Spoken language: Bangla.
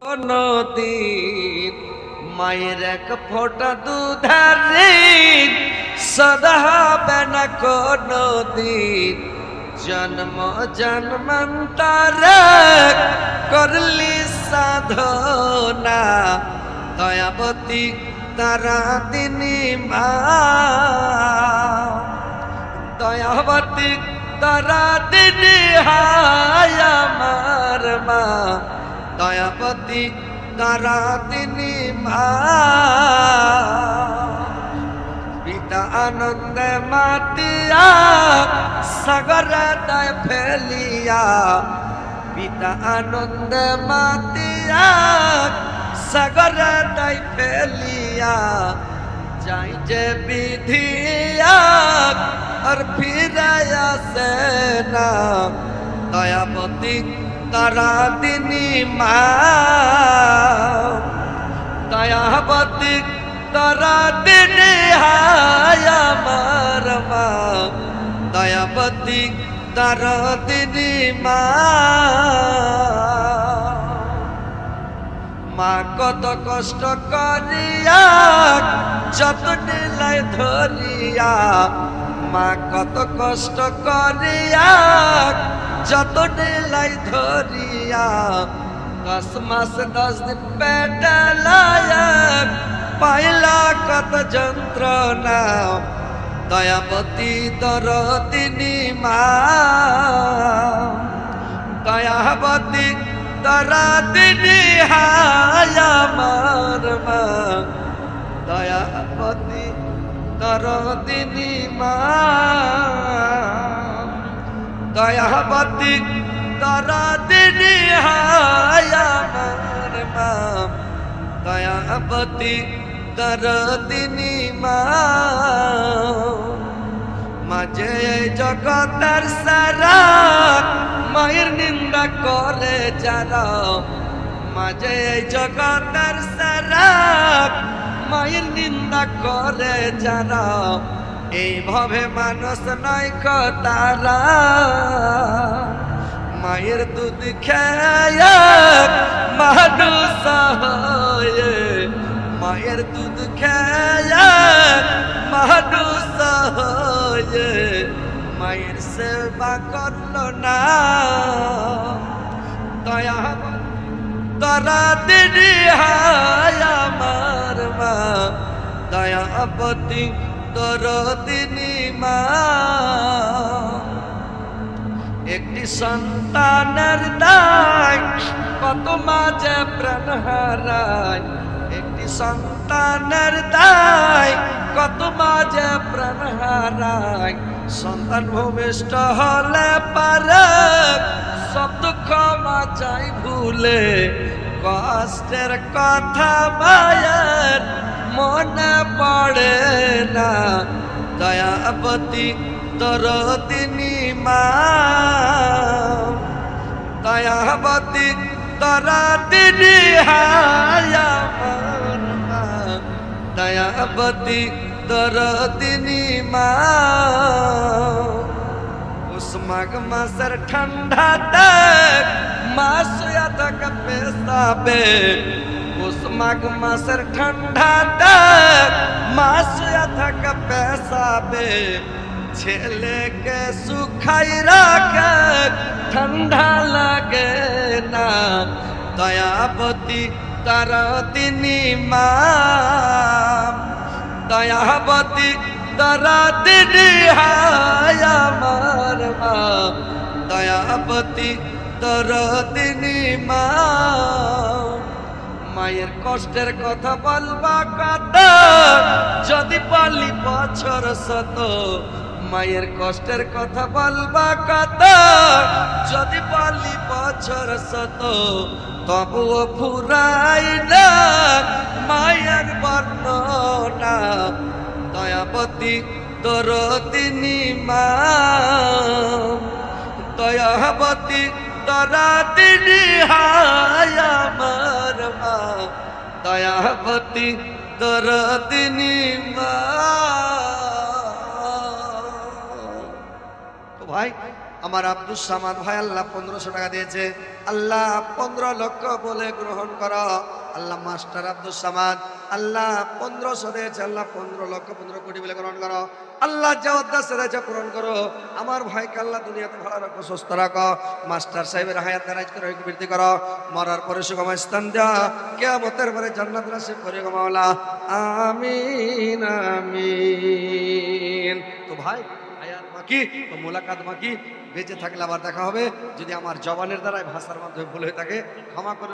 নদীর মায়ের এক ফোঁটা দুধারে সদা হবে না কোনো দিন। জন্ম জন্মান্তর করলি সাধনা দয়াবতী তারা তিনি মা, দয়াবতী তারা তিনি হায় আমার মা, দয়াবতী তারা তিনি মা। পিতা আনন্দে মাতিয়া সাগরে দয় ফেলিয়া, পিতা আনন্দে মাতিয়া সাগরে দয় ফেলিয়া যাই যে বিধিয়া আর ফিরে আসে না দয়াবতী তারা তিনি মা, দয়াবতী তারা তিনি হায় আমার মা, দয়াবতী তারা তিনি মা। মা কত কষ্ট করিয়া যতনে লাই ধরিয়া, মা কত কষ্ট করিয়া যতনে লাই ধরিয়া 10 মাস 10 দিন পেটে লায়া পাইলা কত যন্ত্রণা দয়াবতী দরদিনী মা, দয়াবতী দরদিনী হায় আমার মা, দয়াবতী দরদিনী মা, দয়াবতী দরদিনী হায় আমার মা, দয়াবতী দরদিনী মা। মাঝে জগতের সারা মায়ের নিন্দা করে যারা, মাঝে জগতের সারা মায়ের নিন্দা করে যারা, এইভাবে মানুষ নয় তারা। মায়ের দুধ খেয়ে মানুষ হয়, মায়ের দুধ খেয়ে মানুষ হয়, মায়ের সেবা করলো না দয়া তারা দিদি হায় আমার মা, দয়াবতী দরদিনী মা। একটি সন্তানের দায় কত মাঝে প্রাণ হারায়, একটি সন্তানের দায় কত মাঝে প্রাণ হারায়। সন্তান ভূমিষ্ঠ হলে পারে সব দুঃখ মাঝাই ভুলে, কষ্টের কথা মায়ের মনে পড়ে না দয়াবতী দরদিনী মা, দয়াবতী দরদিনী হায় আমার মা, দয়াবতী দরদিনী মা। উস মাঘ মাসের ঠান্ডাতে মা শুয়ে থাকে পেশাবে, উস মাঘ মাসের ঠান্ডাতে মা শুয়ে থাকে পেশাবে। ছেলেকে শুকাই রাখে ঠান্ডা লাগে না দয়াবতী তারা তিনি মা, দয়াবতী তারা তিনি হায় আমার মা, দয়াবতী তারা তিনি মা। মায়ের কষ্টের কথা বলবা কত যদি বলি বছর শত, মায়ের কষ্টের কথা বলবা কত যদি বলি বছর শত, তবুও ফুরাই না মায়ের বর্ণনা দয়াবতী দরদিনী মা, দয়াবতী দরদিনী হায় আমার মা, দয়াবতী দরদিনী মা। তো ভাই আমার আব্দুস সামাদ ভাই আল্লাহ 1500 টাকা দিয়েছে, আল্লাহ 15 লক্ষ বলে গ্রহণ করো। আল্লাহ মাস্টার আব্দুস সামাদ আল্লাহ 1500 দিয়েছে, আল্লাহ 15 লক্ষ 15 কোটি বলে গ্রহণ করো। আল্লাহ যাওয়ার সেরেছে পূরণ করো। আমার ভাইকে আল্লাহ দুনিয়াতে ভালো রাখো, সুস্থ রাখো। মাস্টার সাহেবের হায়াত দারাজ করে বৃদ্ধি করো, মরার পরে সুগম স্থান দেওয়া, কিয়ামতের পরে জান্নাত নসিব করে গো মাওলা, আমিন আমিন। তো ভাই হায়াত বাকি, তো মোলাকাত বাকি, বেঁচে থাকলে আবার দেখা হবে। যদি আমার জবানের দ্বারা ভাষার মাধ্যমে ভুল হয়ে থাকে ক্ষমা করে